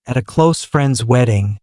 At a close friend's wedding,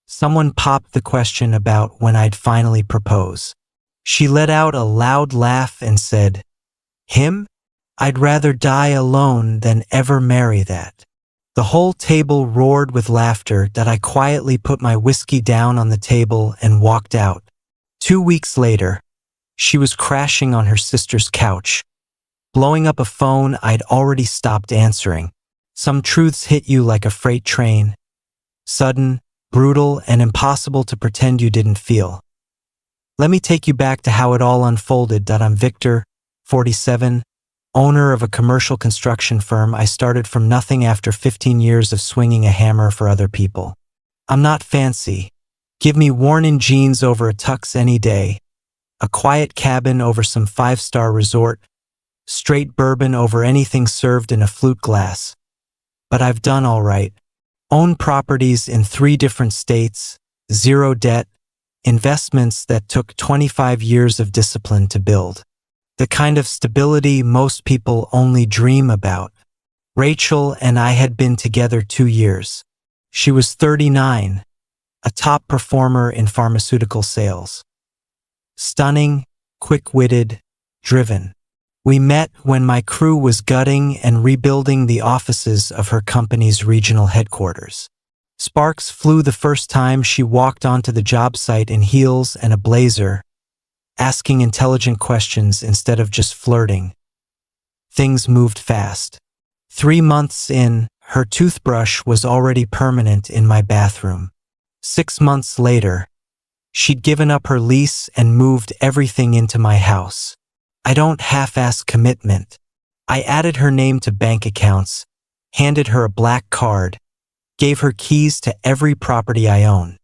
someone popped the question about when I'd finally propose. She let out a loud laugh and said, "Him? I'd rather die alone than ever marry that." The whole table roared with laughter that I quietly put my whiskey down on the table and walked out. 2 weeks later, she was crashing on her sister's couch, blowing up a phone I'd already stopped answering. Some truths hit you like a freight train, sudden, brutal, and impossible to pretend you didn't feel. Let me take you back to how it all unfolded. I'm Victor, 47, owner of a commercial construction firm. I started from nothing after 15 years of swinging a hammer for other people. I'm not fancy. Give me worn-in jeans over a tux any day, a quiet cabin over some 5-star resort, straight bourbon over anything served in a flute glass. But I've done all right. Own properties in 3 different states, 0 debt, investments that took 25 years of discipline to build. The kind of stability most people only dream about. Rachel and I had been together 2 years. She was 39, a top performer in pharmaceutical sales. Stunning, quick-witted, driven. We met when my crew was gutting and rebuilding the offices of her company's regional headquarters. Sparks flew the first time she walked onto the job site in heels and a blazer, asking intelligent questions instead of just flirting. Things moved fast. 3 months in, her toothbrush was already permanent in my bathroom. 6 months later, she'd given up her lease and moved everything into my house. I don't half-ass commitment. I added her name to bank accounts, handed her a black card, gave her keys to every property I own.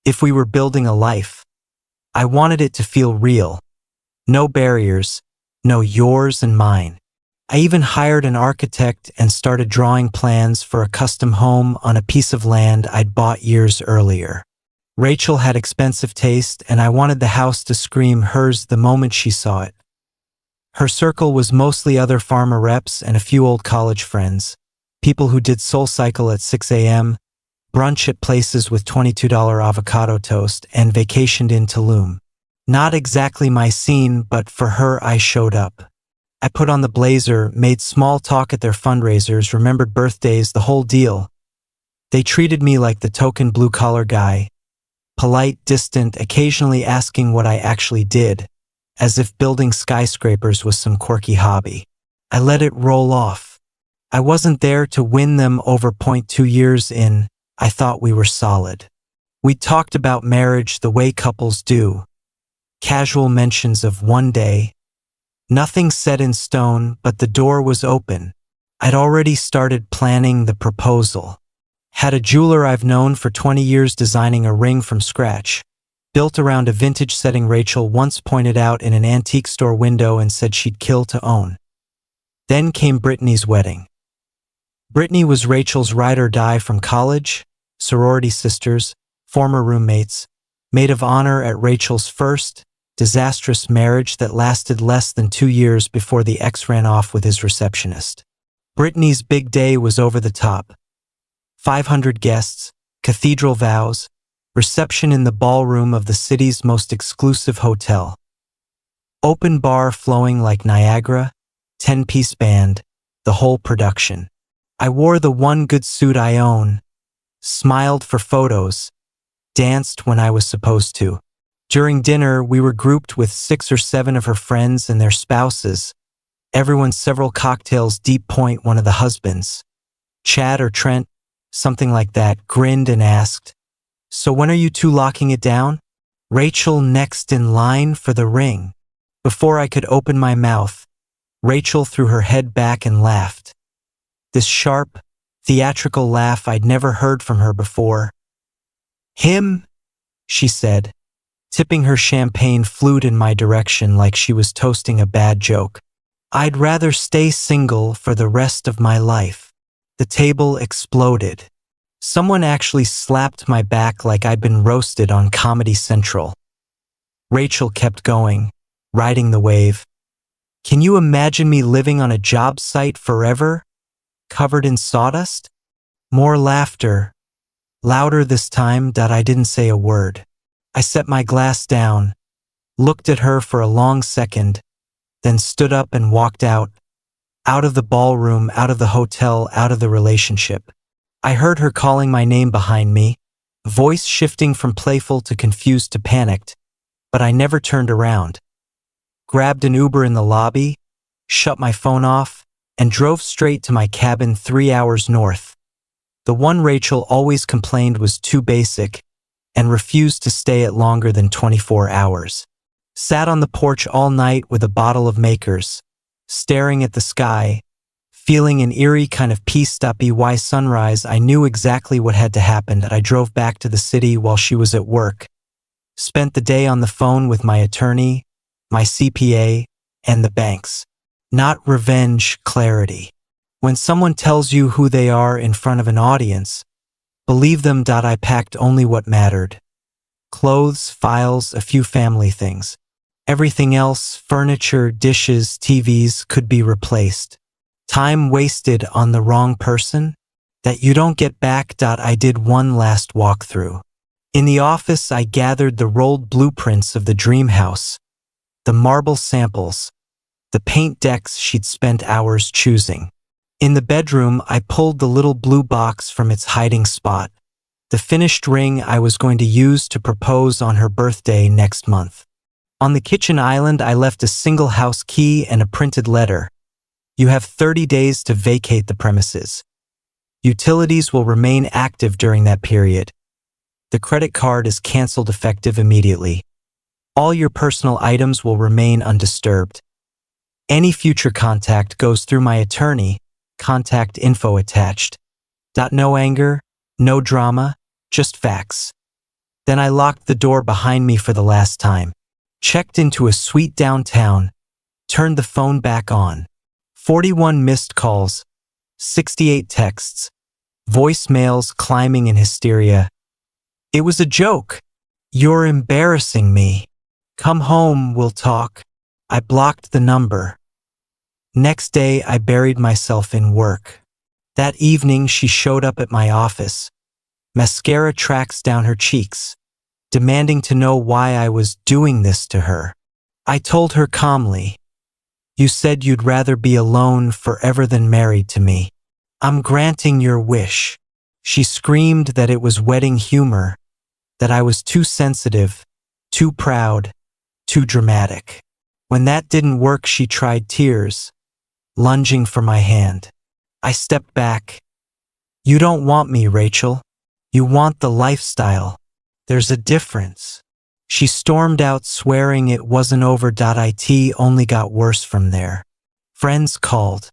If we were building a life, I wanted it to feel real. No barriers, no yours and mine. I even hired an architect and started drawing plans for a custom home on a piece of land I'd bought years earlier. Rachel had expensive taste, and I wanted the house to scream hers the moment she saw it. Her circle was mostly other pharma reps and a few old college friends, people who did SoulCycle at 6 a.m., brunch at places with $22 avocado toast, and vacationed in Tulum. Not exactly my scene, but for her I showed up. I put on the blazer, made small talk at their fundraisers, remembered birthdays, the whole deal. They treated me like the token blue-collar guy, polite, distant, occasionally asking what I actually did, as if building skyscrapers was some quirky hobby. I let it roll off. I wasn't there to win them over. 2 years in, I thought we were solid. We talked about marriage the way couples do. Casual mentions of one day. Nothing set in stone, but the door was open. I'd already started planning the proposal. Had a jeweler I've known for 20 years designing a ring from scratch, built around a vintage setting Rachel once pointed out in an antique store window and said she'd kill to own. Then came Brittany's wedding. Brittany was Rachel's ride or die from college, sorority sisters, former roommates, maid of honor at Rachel's first, disastrous marriage that lasted less than 2 years before the ex ran off with his receptionist. Brittany's big day was over the top. 500 guests, cathedral vows, reception in the ballroom of the city's most exclusive hotel. Open bar flowing like Niagara, 10-piece band, the whole production. I wore the one good suit I own, smiled for photos, danced when I was supposed to. During dinner, we were grouped with 6 or 7 of her friends and their spouses, everyone several cocktails deep. One of the husbands, Chad or Trent, something like that, grinned and asked, "So when are you two locking it down?" Rachel next in line for the ring. Before I could open my mouth, Rachel threw her head back and laughed. This sharp, theatrical laugh I'd never heard from her before. "Him," she said, tipping her champagne flute in my direction like she was toasting a bad joke. "I'd rather stay single for the rest of my life." The table exploded. Someone actually slapped my back like I'd been roasted on Comedy Central. Rachel kept going, riding the wave. "Can you imagine me living on a job site forever, covered in sawdust?" More laughter, louder this time. I didn't say a word. I set my glass down, looked at her for a long second, then stood up and walked out of the ballroom, out of the hotel, out of the relationship. I heard her calling my name behind me, voice shifting from playful to confused to panicked, but I never turned around. Grabbed an Uber in the lobby, shut my phone off, and drove straight to my cabin 3 hours north. The one Rachel always complained was too basic and refused to stay at longer than 24 hours. Sat on the porch all night with a bottle of Makers, staring at the sky, feeling an eerie kind of peace. By sunrise, I knew exactly what had to happen. I drove back to the city while she was at work, spent the day on the phone with my attorney, my CPA, and the banks. Not revenge, clarity. When someone tells you who they are in front of an audience, believe them. I packed only what mattered. Clothes, files, a few family things. Everything else, furniture, dishes, TVs, could be replaced. Time wasted on the wrong person that you don't get back. I did one last walkthrough. In the office, I gathered the rolled blueprints of the dream house, the marble samples, the paint decks she'd spent hours choosing. In the bedroom, I pulled the little blue box from its hiding spot, the finished ring I was going to use to propose on her birthday next month. On the kitchen island, I left a single house key and a printed letter. You have 30 days to vacate the premises. Utilities will remain active during that period. The credit card is canceled effective immediately. All your personal items will remain undisturbed. Any future contact goes through my attorney, contact info attached. No anger, no drama, just facts. Then I locked the door behind me for the last time, checked into a suite downtown, turned the phone back on. 41 missed calls, 68 texts, voicemails climbing in hysteria. It was a joke. You're embarrassing me. Come home, we'll talk. I blocked the number. Next day, I buried myself in work. That evening, she showed up at my office. Mascara tracks down her cheeks, demanding to know why I was doing this to her. I told her calmly, "You said you'd rather be alone forever than married to me. I'm granting your wish." She screamed that it was wedding humor, that I was too sensitive, too proud, too dramatic. When that didn't work, she tried tears, lunging for my hand. I stepped back. "You don't want me, Rachel. You want the lifestyle. There's a difference." She stormed out, swearing it wasn't over. It only got worse from there. Friends called.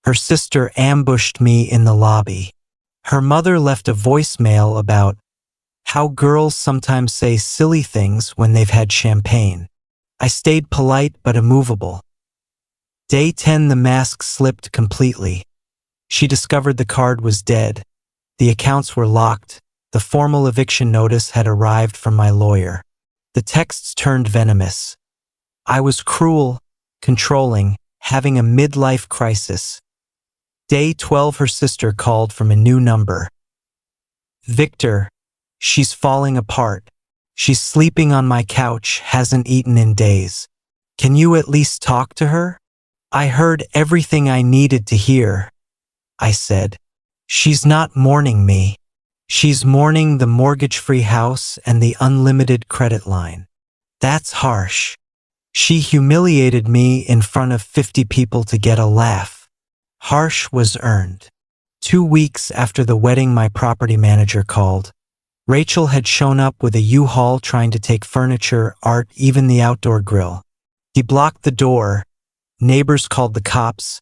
Her sister ambushed me in the lobby. Her mother left a voicemail about how girls sometimes say silly things when they've had champagne. I stayed polite but immovable. Day 10, the mask slipped completely. She discovered the card was dead. The accounts were locked. The formal eviction notice had arrived from my lawyer. The texts turned venomous. I was cruel, controlling, having a midlife crisis. Day 12, her sister called from a new number. "Victor, she's falling apart. She's sleeping on my couch, hasn't eaten in days. Can you at least talk to her?" I heard everything I needed to hear. I said, "She's not mourning me. She's mourning the mortgage-free house and the unlimited credit line. That's harsh. She humiliated me in front of 50 people to get a laugh. Harsh was earned." 2 weeks after the wedding, my property manager called. Rachel had shown up with a U-Haul trying to take furniture, art, even the outdoor grill. He blocked the door. Neighbors called the cops.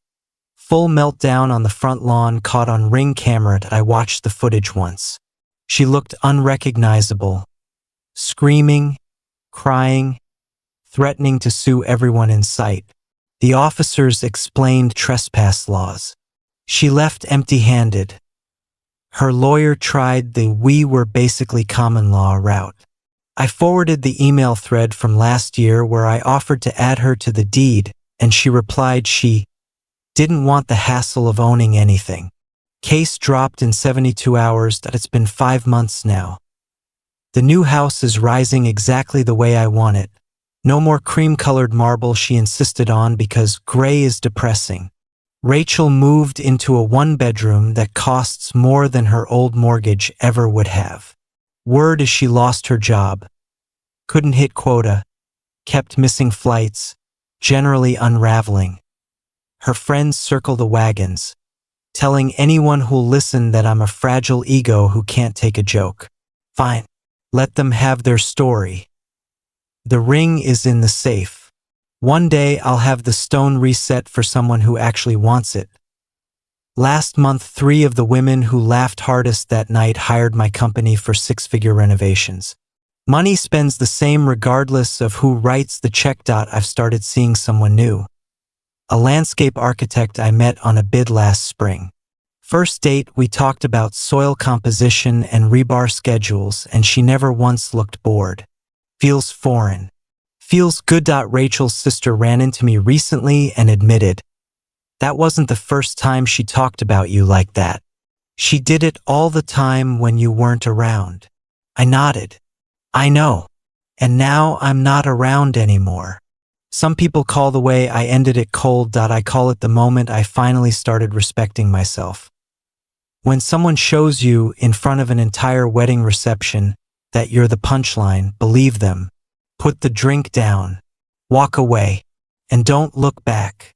Full meltdown on the front lawn, caught on Ring camera. I watched the footage once. She looked unrecognizable, screaming, crying, threatening to sue everyone in sight. The officers explained trespass laws. She left empty-handed. Her lawyer tried the "we were basically common law" route. I forwarded the email thread from last year where I offered to add her to the deed, and she replied she didn't want the hassle of owning anything. Case dropped in 72 hours. That it's been 5 months now. The new house is rising exactly the way I want it. No more cream-colored marble she insisted on because gray is depressing. Rachel moved into a one-bedroom that costs more than her old mortgage ever would have. Word is she lost her job. Couldn't hit quota. Kept missing flights. Generally unraveling. Her friends circle the wagons, telling anyone who'll listen that I'm a fragile ego who can't take a joke. Fine. Let them have their story. The ring is in the safe. One day I'll have the stone reset for someone who actually wants it. Last month, 3 of the women who laughed hardest that night hired my company for 6-figure renovations. Money spends the same regardless of who writes the check. I've started seeing someone new. A landscape architect I met on a bid last spring. First date, we talked about soil composition and rebar schedules, and she never once looked bored. Feels foreign. Feels good. Rachel's sister ran into me recently and admitted, "That wasn't the first time she talked about you like that. She did it all the time when you weren't around." I nodded. I know. And now I'm not around anymore. Some people call the way I ended it cold. I call it the moment I finally started respecting myself. When someone shows you in front of an entire wedding reception that you're the punchline, believe them. Put the drink down. Walk away. And don't look back.